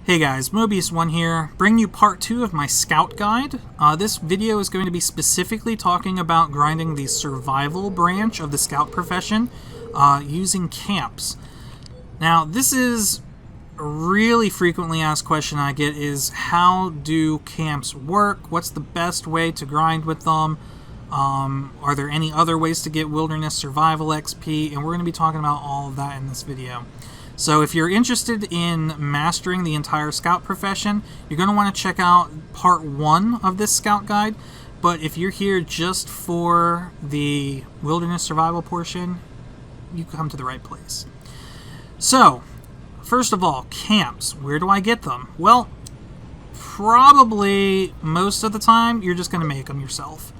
Hey guys, Mobius1 here, bringing you part 2 of my Scout Guide. This video is going to be specifically talking about grinding the survival branch of the Scout profession using camps. Now, this is a really frequently asked question I get is, how do camps work? What's the best way to grind with them? Are there any other ways to get wilderness survival XP? And we're going to be talking about all of that in this video. So if you're interested in mastering the entire Scout profession, you're going to want to check out part 1 of this Scout Guide. But if you're here just for the wilderness survival portion, you come to the right place. So, first of all, camps. Where do I get them? Well, probably most of the time, you're just going to make them yourself.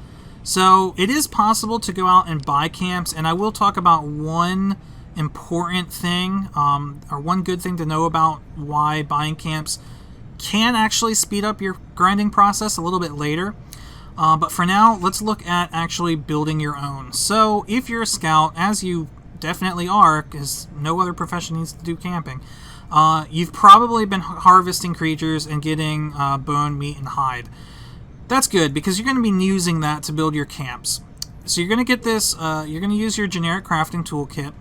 So it is possible to go out and buy camps, and I will talk about one important thing, or one good thing to know about why buying camps can actually speed up your grinding process a little bit later. But for now, let's look at actually building your own. So if you're a scout, as you definitely are, because no other profession needs to do camping, you've probably been harvesting creatures and getting bone, meat, and hide. That's good, because you're going to be using that to build your camps. So you're going to get this, you're going to use your generic crafting toolkit.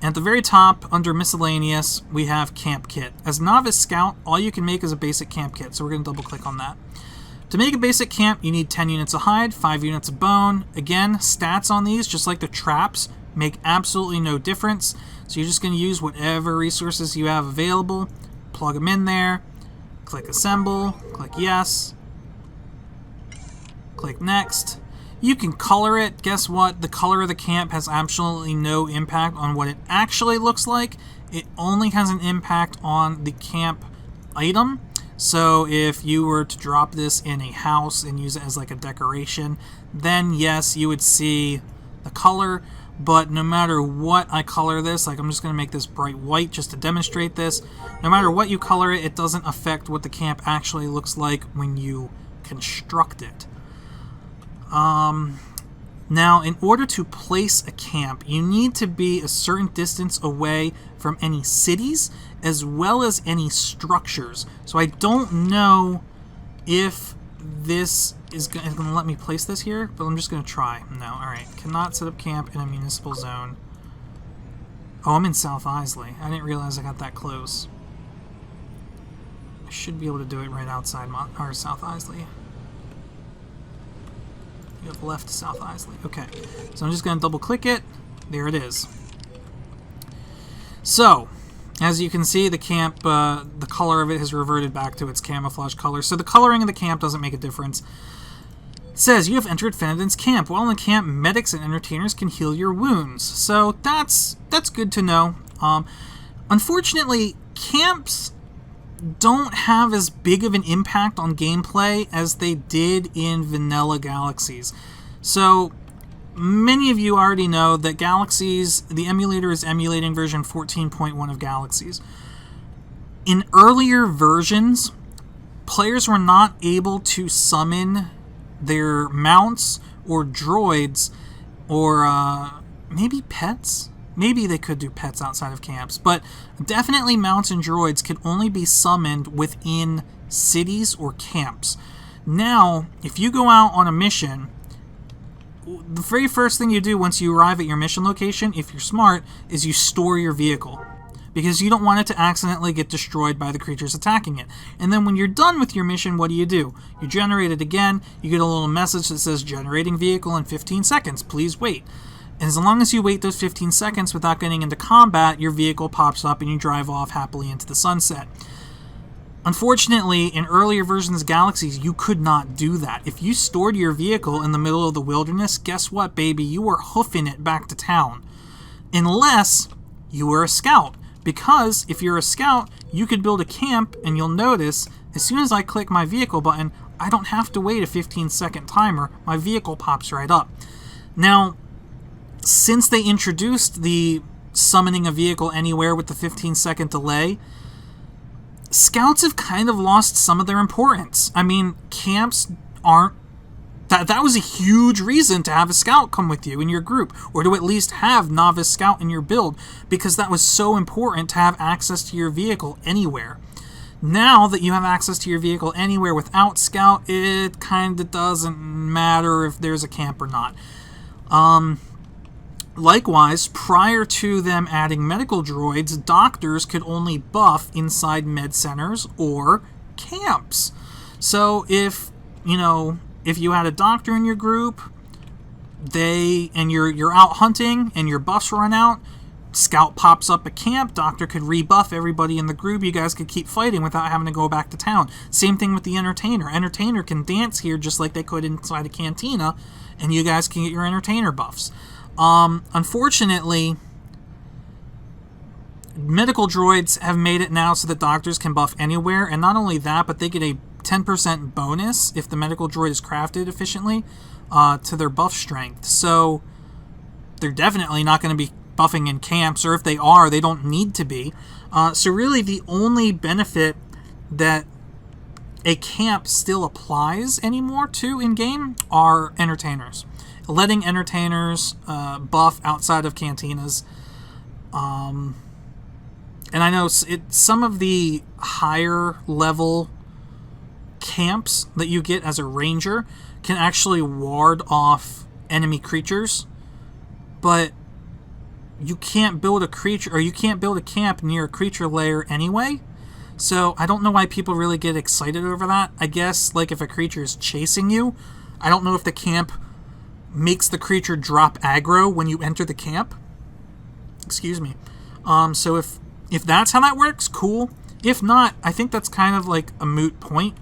And at the very top, under Miscellaneous, we have Camp Kit. As Novice Scout, all you can make is a basic camp kit, so we're going to double-click on that. To make a basic camp, you need 10 units of hide, 5 units of bone. Again, stats on these, just like the traps, make absolutely no difference. So you're just going to use whatever resources you have available, plug them in there, click Assemble, click Yes, click Next. You can color it. Guess what? The color of the camp has absolutely no impact on what it actually looks like. It only has an impact on the camp item. So if you were to drop this in a house and use it as like a decoration, then yes, you would see the color. But no matter what I color this, like I'm just going to make this bright white just to demonstrate this. No matter what you color it, it doesn't affect what the camp actually looks like when you construct it. Now, in order to place a camp, you need to be a certain distance away from any cities as well as any structures. So I don't know if this is going to let me place this here, but I'm just going to try. No, alright. Cannot set up camp in a municipal zone. Oh, I'm in South Isley. I didn't realize I got that close. I should be able to do it right outside South Isley. You have left South Isley. Okay, so I'm just going to double click it. There it is. So, as you can see, the camp, the color of it has reverted back to its camouflage color. So the coloring of the camp doesn't make a difference. It says, you have entered Fenadin's camp. While in the camp, medics and entertainers can heal your wounds. So that's good to know. Unfortunately, camps don't have as big of an impact on gameplay as they did in Vanilla Galaxies. So many of you already know that Galaxies, the emulator is emulating version 14.1 of Galaxies. In earlier versions, players were not able to summon their mounts or droids or maybe pets. Maybe they could do pets outside of camps, but definitely mounts and droids could only be summoned within cities or camps. Now, if you go out on a mission, the very first thing you do once you arrive at your mission location, if you're smart, is you store your vehicle, because you don't want it to accidentally get destroyed by the creatures attacking it. And then when you're done with your mission, what do? You generate it again, you get a little message that says, generating vehicle in 15 seconds, please wait. And as long as you wait those 15 seconds without getting into combat, your vehicle pops up and you drive off happily into the sunset. Unfortunately, in earlier versions of Galaxies, you could not do that. If you stored your vehicle in the middle of the wilderness, guess what, baby? You were hoofing it back to town. Unless you were a scout. Because if you're a scout, you could build a camp, and you'll notice, as soon as I click my vehicle button, I don't have to wait a 15-second timer. My vehicle pops right up. Now, since they introduced the summoning a vehicle anywhere with the 15-second delay, scouts have kind of lost some of their importance. I mean, camps aren't... That was a huge reason to have a scout come with you in your group, or to at least have Novice Scout in your build, because that was so important to have access to your vehicle anywhere. Now that you have access to your vehicle anywhere without Scout, it kind of doesn't matter if there's a camp or not. Likewise, prior to them adding medical droids, doctors could only buff inside med centers or camps. So if you had a doctor in your group, you're out hunting and your buffs run out, Scout pops up a camp, doctor could rebuff everybody in the group, you guys could keep fighting without having to go back to town. Same thing with the entertainer. Entertainer can dance here just like they could inside a cantina, and you guys can get your entertainer buffs. Unfortunately, medical droids have made it now so that doctors can buff anywhere, and not only that, but they get a 10% bonus if the medical droid is crafted efficiently to their buff strength. So they're definitely not going to be buffing in camps, or if they are, they don't need to be. So really the only benefit that a camp still applies anymore to in-game are entertainers. Letting entertainers buff outside of cantinas. And I know some of the higher level camps that you get as a ranger can actually ward off enemy creatures, but you can't build a camp near a creature lair anyway. So I don't know why people really get excited over that. I guess like if a creature is chasing you, I don't know if the camp makes the creature drop aggro when you enter the camp. Excuse me. So if that's how that works, cool. If not, I think that's kind of like a moot point.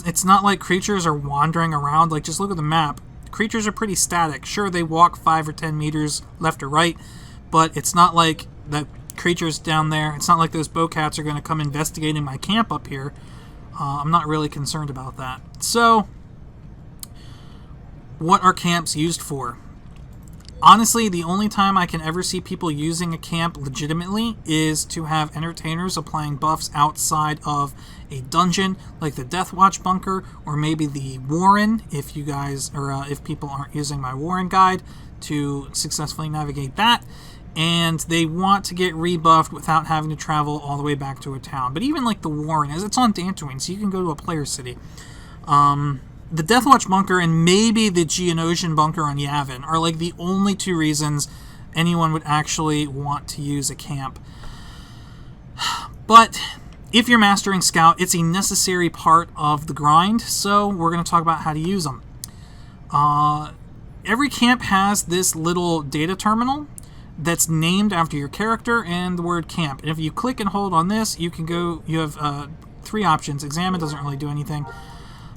It's not like creatures are wandering around. Like, just look at the map. Creatures are pretty static. Sure, they walk 5 or 10 meters left or right, but it's not like the creatures down there. It's not like those bowcats are going to come investigating my camp up here. I'm not really concerned about that. So, what are camps used for? Honestly, the only time I can ever see people using a camp legitimately is to have entertainers applying buffs outside of a dungeon, like the Death Watch bunker, or maybe the Warren, if you guys, or if people aren't using my Warren guide to successfully navigate that, and they want to get rebuffed without having to travel all the way back to a town. But even like the Warren, as it's on Dantooine, so you can go to a player city. The Death Watch bunker and maybe the Geonosian bunker on Yavin are like the only two reasons anyone would actually want to use a camp. But if you're mastering Scout, it's a necessary part of the grind, so we're going to talk about how to use them. Every camp has this little data terminal that's named after your character and the word camp. And if you click and hold on this, you can go, you have 3 options. Examine doesn't really do anything.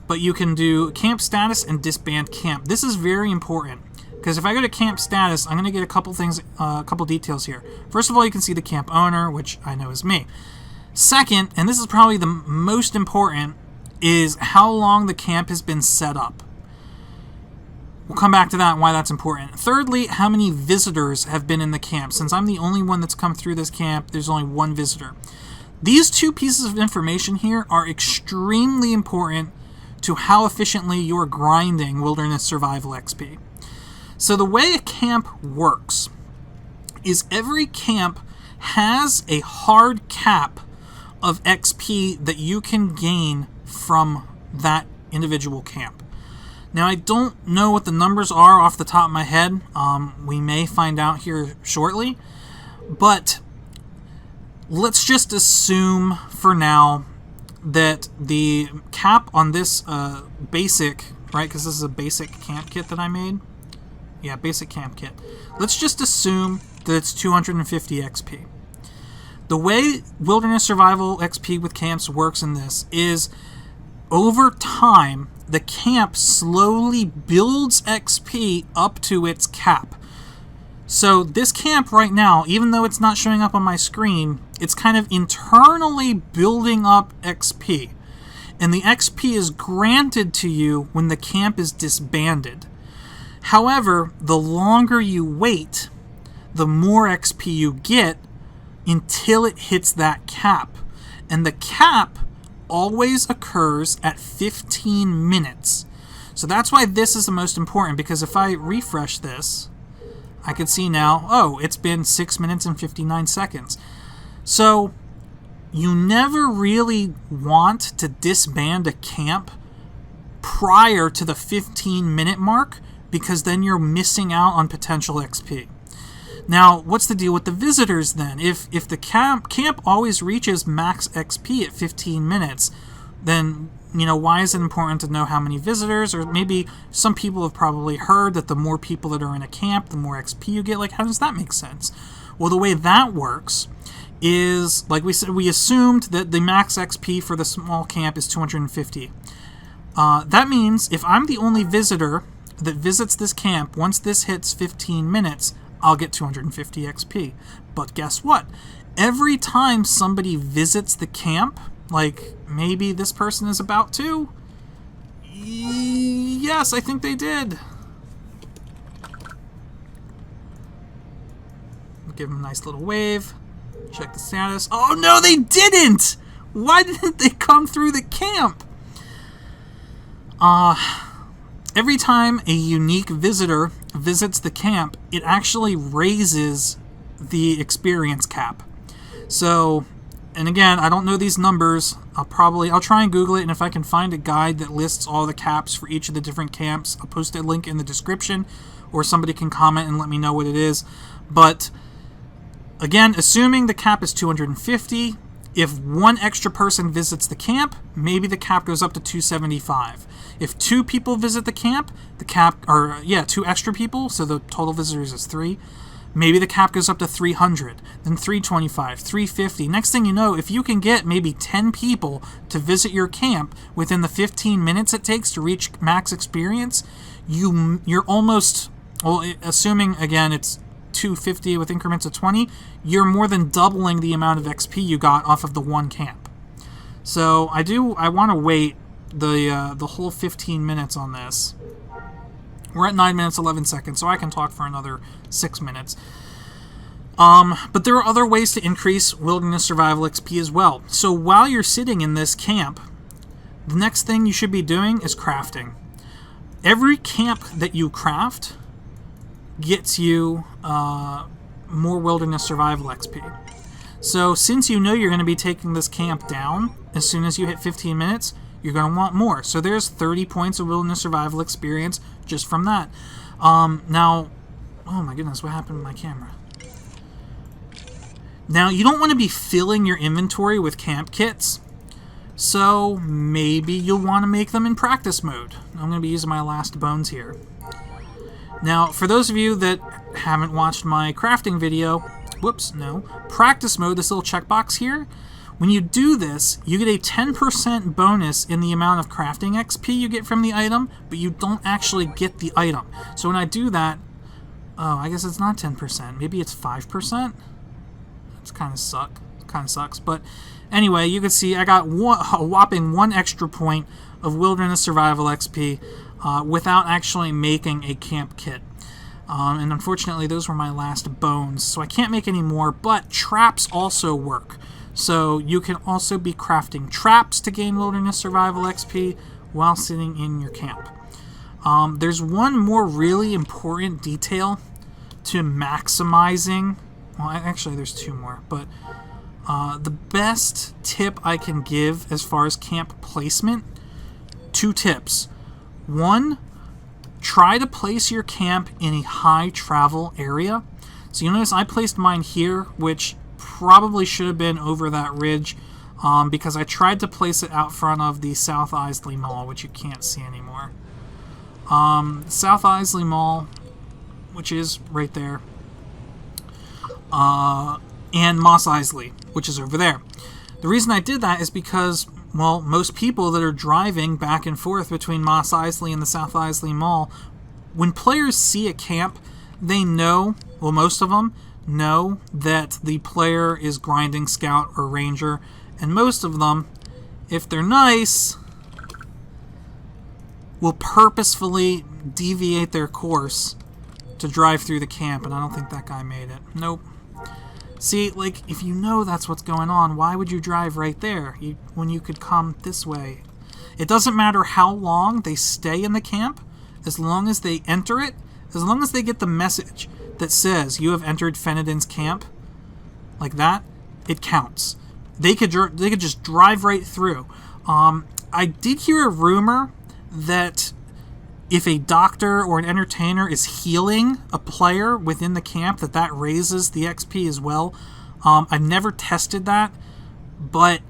But you can do camp status and disband camp. This is very important because if I go to camp status, I'm going to get a couple things, a couple details here. First of all, you can see the camp owner, which I know is me. Second, and this is probably the most important, is how long the camp has been set up. We'll come back to that and why that's important. Thirdly, how many visitors have been in the camp. Since I'm the only one that's come through this camp, there's only 1 visitor. These 2 pieces of information here are extremely important to how efficiently you're grinding Wilderness Survival XP. So the way a camp works is every camp has a hard cap of XP that you can gain from that individual camp. Now, I don't know what the numbers are off the top of my head. We may find out here shortly, but let's just assume for now that the cap on this basic, right, because this is a basic camp kit that I made. Yeah, basic camp kit. Let's just assume that it's 250 XP. The way Wilderness Survival XP with camps works in this is over time, the camp slowly builds XP up to its cap. So this camp right now, even though it's not showing up on my screen, it's kind of internally building up XP. And the XP is granted to you when the camp is disbanded. However, the longer you wait, the more XP you get until it hits that cap. And the cap always occurs at 15 minutes. So that's why this is the most important, because if I refresh this, I can see now, oh, it's been 6 minutes and 59 seconds. So you never really want to disband a camp prior to the 15-minute mark, because then you're missing out on potential XP. Now, what's the deal with the visitors then? If the camp always reaches max XP at 15 minutes, then, you know, why is it important to know how many visitors? Or maybe some people have probably heard that the more people that are in a camp, the more XP you get. Like, how does that make sense? Well, the way that works is, like we said, we assumed that the max XP for the small camp is 250. That means if I'm the only visitor that visits this camp, once this hits 15 minutes, I'll get 250 XP. But guess what? Every time somebody visits the camp, like maybe this person is about to. Yes, I think they did. Give them a nice little wave. Check the status. Oh no, they didn't! Why didn't they come through the camp? Every time a unique visitor visits the camp, it actually raises the experience cap. So, and again, I don't know these numbers. I'll try and Google it, and if I can find a guide that lists all the caps for each of the different camps, I'll post a link in the description, or somebody can comment and let me know what it is. But again, assuming the cap is 250, if one extra person visits the camp, maybe the cap goes up to 275. If 2 people visit the camp, two extra people, so the total visitors is 3, maybe the cap goes up to 300, then 325, 350. Next thing you know, if you can get maybe 10 people to visit your camp within the 15 minutes it takes to reach max experience, you're almost, well, assuming, again, it's 250 with increments of 20, you're more than doubling the amount of XP you got off of the one camp. So I want to wait the whole 15 minutes on this. We're at 9 minutes 11 seconds, so I can talk for another 6 minutes. But there are other ways to increase wilderness survival XP as well. So while you're sitting in this camp, the next thing you should be doing is crafting. Every camp that you craft gets you more wilderness survival XP. So since you know you're going to be taking this camp down as soon as you hit 15 minutes, you're going to want more. So there's 30 points of wilderness survival experience just from that. Now, oh my goodness, what happened to my camera? Now, you don't want to be filling your inventory with camp kits, so maybe you'll want to make them in practice mode. I'm going to be using my last bones here. Now, for those of you that haven't watched my crafting video, practice mode, this little checkbox here, when you do this, you get a 10% bonus in the amount of crafting XP you get from the item, but you don't actually get the item. So when I do that, oh, I guess it's not 10%, maybe it's 5%? It's kind of sucks, but anyway, you can see I got a whopping 1 extra point of wilderness survival XP without actually making a camp kit. And unfortunately, those were my last bones, so I can't make any more, but traps also work. So you can also be crafting traps to gain wilderness survival XP while sitting in your camp. There's one more really important detail to maximizing. Well, actually, there's 2 more, but the best tip I can give as far as camp placement, 2 tips. 1, try to place your camp in a high travel area. So you notice I placed mine here, which probably should have been over that ridge, because I tried to place it out front of the South Isley Mall, which you can't see anymore. South Isley Mall, which is right there, and Moss Isley, which is over there. The reason I did that is because, well, most people that are driving back and forth between Moss Isley and the South Isley Mall, when players see a camp, they know, well, most of them know that the player is grinding Scout or Ranger, and most of them, if they're nice, will purposefully deviate their course to drive through the camp, and I don't think that guy made it. Nope. See, like, if you know that's what's going on, why would you drive right there when you could come this way? It doesn't matter how long they stay in the camp, as long as they enter it, as long as they get the message that says you have entered Fenedin's camp, like that, it counts. they could just drive right through. I did hear a rumor that if a doctor or an entertainer is healing a player within the camp, that raises the XP as well. I've never tested that, but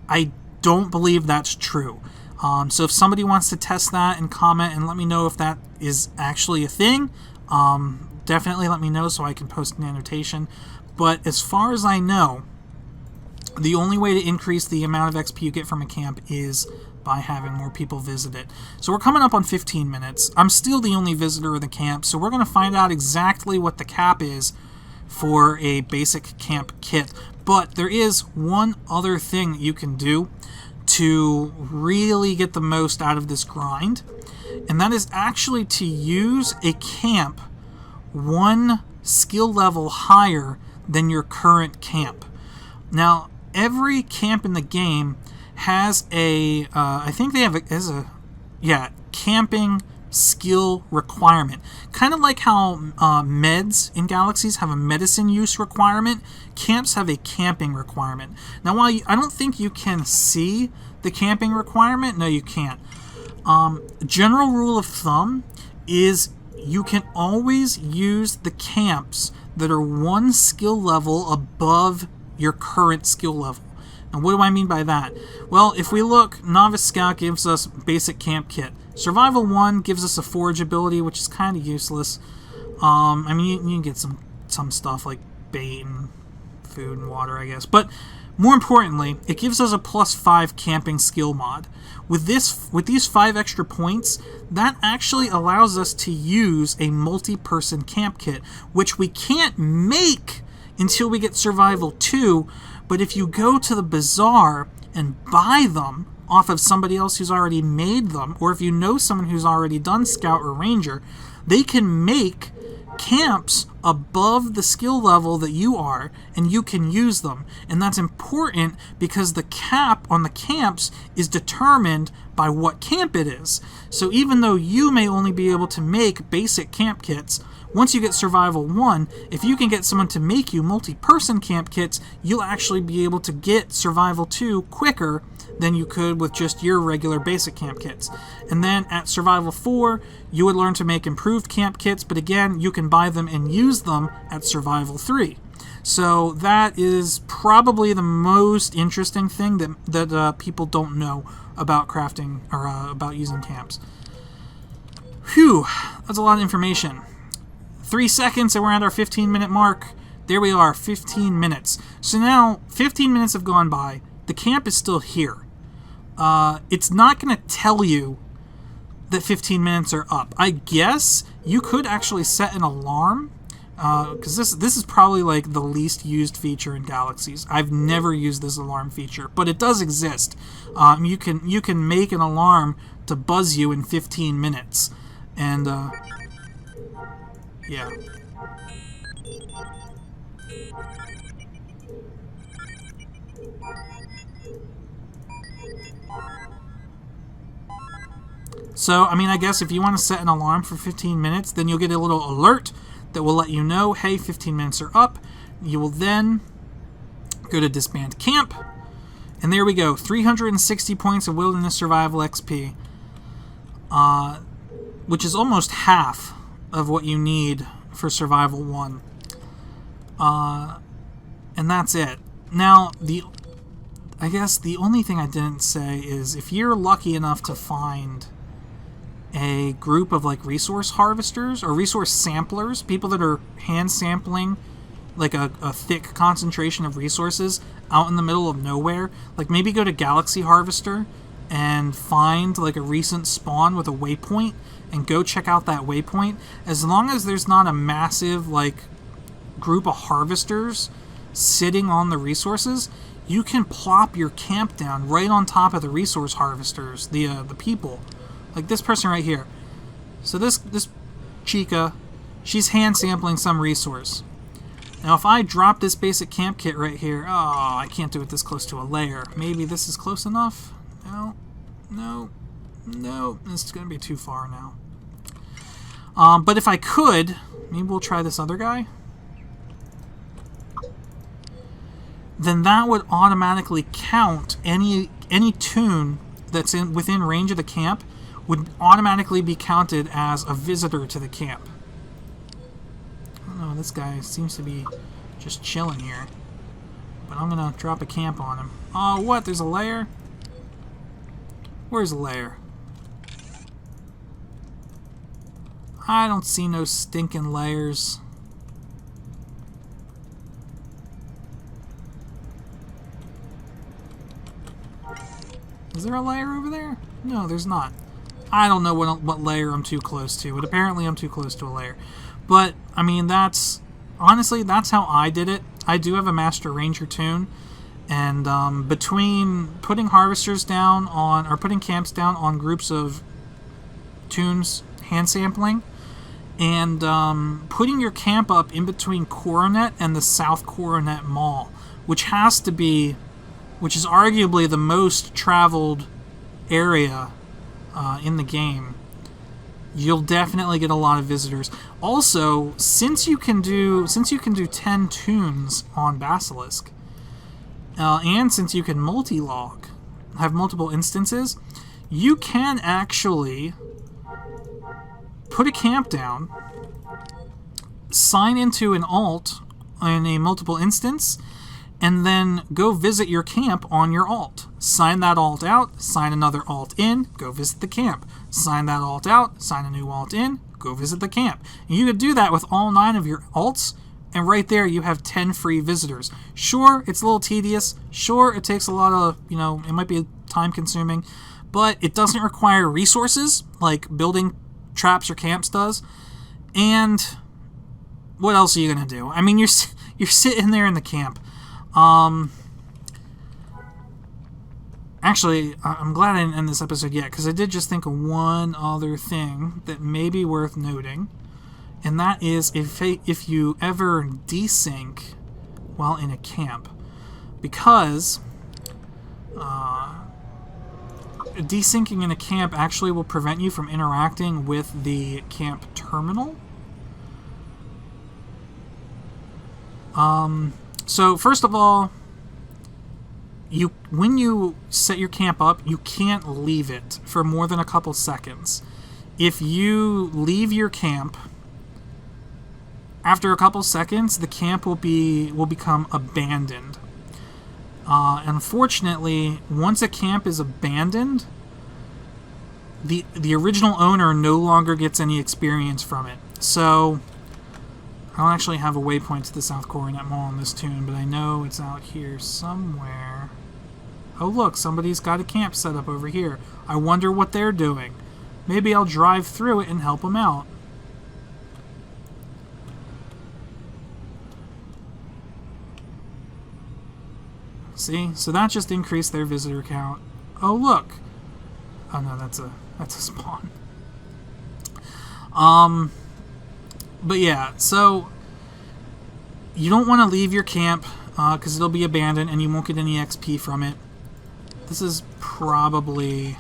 I don't believe that's true. So if somebody wants to test that and comment and let me know if that is actually a thing, definitely let me know so I can post an annotation. But as far as I know, the only way to increase the amount of XP you get from a camp is by having more people visit it. So we're coming up on 15 minutes. I'm still the only visitor of the camp, so we're going to find out exactly what the cap is for a basic camp kit. But there is one other thing that you can do to really get the most out of this grind, and that is actually to use a camp one skill level higher than your current camp. Now, every camp in the game has a, I think they have camping skill requirement. Kind of like how meds in Galaxies have a medicine use requirement, camps have a camping requirement. Now, while I don't think you can see the camping requirement, no, you can't. General rule of thumb is you can always use the camps that are one skill level above your current skill level. And what do I mean by that? Well, if we look, Novice Scout gives us basic camp kit. Survival 1 gives us a forage ability, which is kind of useless. I mean, you can get some stuff like bait and food and water, I guess. But more importantly, it gives us a +5 camping skill mod. With these 5 extra points, that actually allows us to use a multi-person camp kit, which we can't make until we get Survival 2, but if you go to the bazaar and buy them off of somebody else who's already made them, or if you know someone who's already done Scout or Ranger, they can make camps above the skill level that you are, and you can use them. And that's important because the cap on the camps is determined by what camp it is. So even though you may only be able to make basic camp kits, once you get Survival 1, if you can get someone to make you multi-person camp kits, you'll actually be able to get Survival 2 quicker than you could with just your regular basic camp kits. And then at Survival 4, you would learn to make improved camp kits, but again, you can buy them and use them at Survival 3. So that is probably the most interesting thing that people don't know about crafting or about using camps. Whew, that's a lot of information. 3 seconds and we're at our 15-minute mark. There we are, 15 minutes. So now, 15 minutes have gone by. The camp is still here. It's not going to tell you that 15 minutes are up. I guess you could actually set an alarm, because this is probably like the least used feature in Galaxies. I've never used this alarm feature, but it does exist. You can make an alarm to buzz you in 15 minutes, and yeah. So, I mean, I guess if you want to set an alarm for 15 minutes, then you'll get a little alert that will let you know, hey, 15 minutes are up. You will then go to Disband Camp, and there we go, 360 points of Wilderness Survival XP, which is almost half of what you need for Survival 1. And that's it. Now, I guess the only thing I didn't say is if you're lucky enough to find a group of like resource harvesters or resource samplers, people that are hand sampling like a thick concentration of resources out in the middle of nowhere, like maybe go to Galaxy Harvester and find like a recent spawn with a waypoint and go check out that waypoint. As long as there's not a massive like group of harvesters sitting on the resources, you can plop your camp down right on top of the resource harvesters, the people. Like this person right here. So this chica, she's hand sampling some resource. Now if I drop this basic camp kit right here, oh, I can't do it this close to a layer. Maybe this is close enough? No, this is going to be too far now. But if I could, maybe we'll try this other guy. then that would automatically count any tune that's within range of the camp would automatically be counted as a visitor to the camp. I don't know, this guy seems to be just chilling here. But I'm gonna drop a camp on him. Oh, what? There's a lair? Where's the lair? I don't see no stinking layers. Is there a layer over there? No, there's not. I don't know what layer I'm too close to, but apparently I'm too close to a layer. But, I mean, honestly, that's how I did it. I do have a Master Ranger tune, and between putting harvesters down on, or putting camps down on groups of tunes, hand sampling, and putting your camp up in between Coronet and the South Coronet Mall, which is arguably the most traveled area in the game, you'll definitely get a lot of visitors. Also, since you can do 10 tunes on Basilisk, and since you can multi-log, have multiple instances, you can actually put a camp down, sign into an alt in a multiple instance, and then go visit your camp on your alt. Sign that alt out, sign another alt in, go visit the camp. Sign that alt out, sign a new alt in, go visit the camp. And you could do that with all 9 of your alts, and right there you have 10 free visitors. Sure, it's a little tedious. Sure, it takes a lot of, it might be time consuming, but it doesn't require resources like building traps or camps does. And what else are you going to do? I mean, you're sitting there in the camp. Actually, I'm glad I didn't end this episode yet, because I did just think of one other thing that may be worth noting, and that is if you ever desync while in a camp, because desyncing in a camp actually will prevent you from interacting with the camp terminal. So first of all, when you set your camp up, you can't leave it for more than a couple seconds. If you leave your camp after a couple seconds, the camp will become abandoned. Unfortunately, once a camp is abandoned, the original owner no longer gets any experience from it. So I don't actually have a waypoint to the South Coronet Mall on this tune, but I know it's out here somewhere. Oh look, somebody's got a camp set up over here. I wonder what they're doing. Maybe I'll drive through it and help them out. See? So that just increased their visitor count. Oh look! Oh no, that's a spawn. But yeah, so you don't want to leave your camp because it'll be abandoned and you won't get any XP from it. This is probably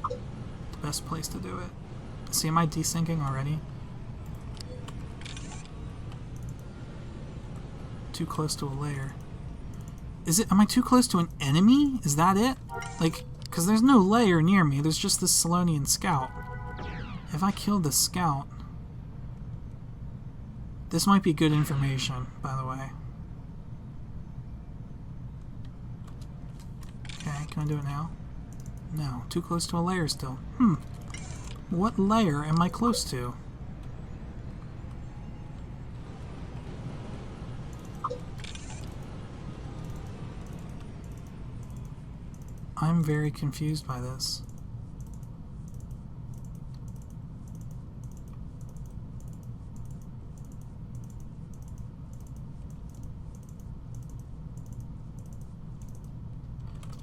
the best place to do it. See, am I desyncing already? Too close to a layer. Am I too close to an enemy? Is that it? Like, because there's no layer near me. There's just this Salonian scout. If I killed the scout... This might be good information, by the way. Okay, can I do it now? No, too close to a layer still. What layer am I close to? I'm very confused by this.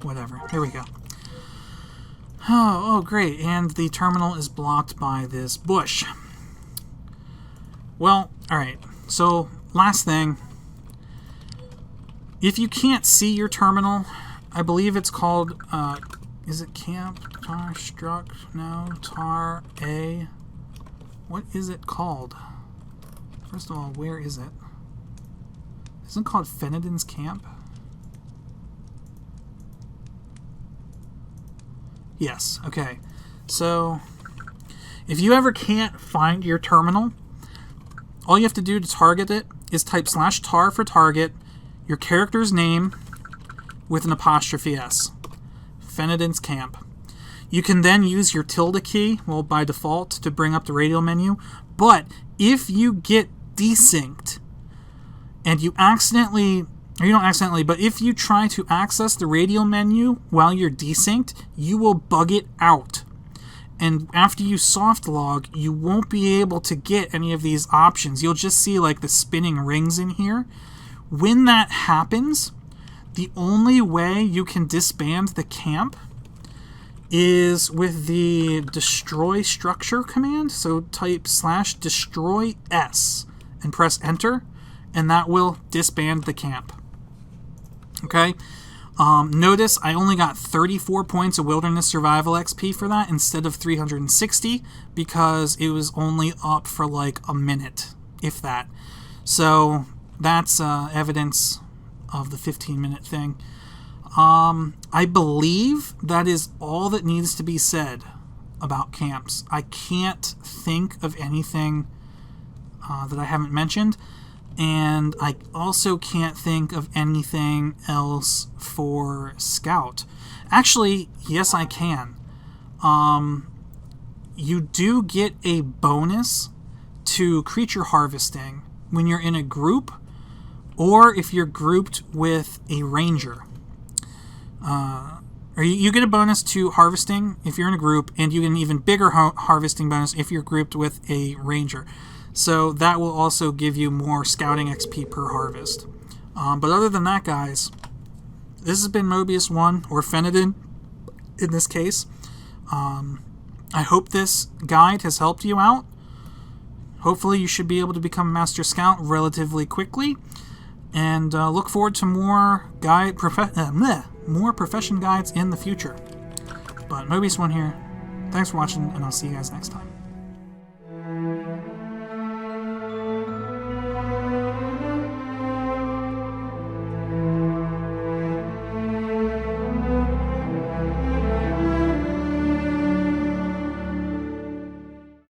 Whatever. Here we go. Oh, great. And the terminal is blocked by this bush. Well, alright. So, last thing. If you can't see your terminal, I believe it's called, is it Camp Tar Struck? No, Tar A. What is it called? First of all, where is it? Isn't it called Fenedon's Camp? Yes, okay. So, if you ever can't find your terminal, all you have to do to target it is type /tar for target, your character's name with an apostrophe S. Fenidin's Camp. You can then use your tilde key, well, by default, to bring up the radial menu. But if you get desynced and you accidentally, or you don't accidentally, but if you try to access the radial menu while you're desynced, you will bug it out. And after you soft log, you won't be able to get any of these options. You'll just see like the spinning rings in here. When that happens, the only way you can disband the camp is with the destroy structure command. So type /destroy S and press enter, and that will disband the camp. Okay? Notice I only got 34 points of Wilderness Survival XP for that instead of 360 because it was only up for like a minute, if that. So that's evidence of the 15-minute thing. I believe that is all that needs to be said about camps. I can't think of anything that I haven't mentioned, and I also can't think of anything else for Scout. Actually, yes, I can. You do get a bonus to creature harvesting when you're in a group, or if you're grouped with a ranger. Or you get a bonus to harvesting if you're in a group, and you get an even bigger harvesting bonus if you're grouped with a ranger. So that will also give you more scouting XP per harvest. But other than that, guys, this has been Mobius 1, or Fenidin in this case. I hope this guide has helped you out. Hopefully you should be able to become a Master Scout relatively quickly. And look forward to more more profession guides in the future. But Mobius 1 here. Thanks for watching, and I'll see you guys next time.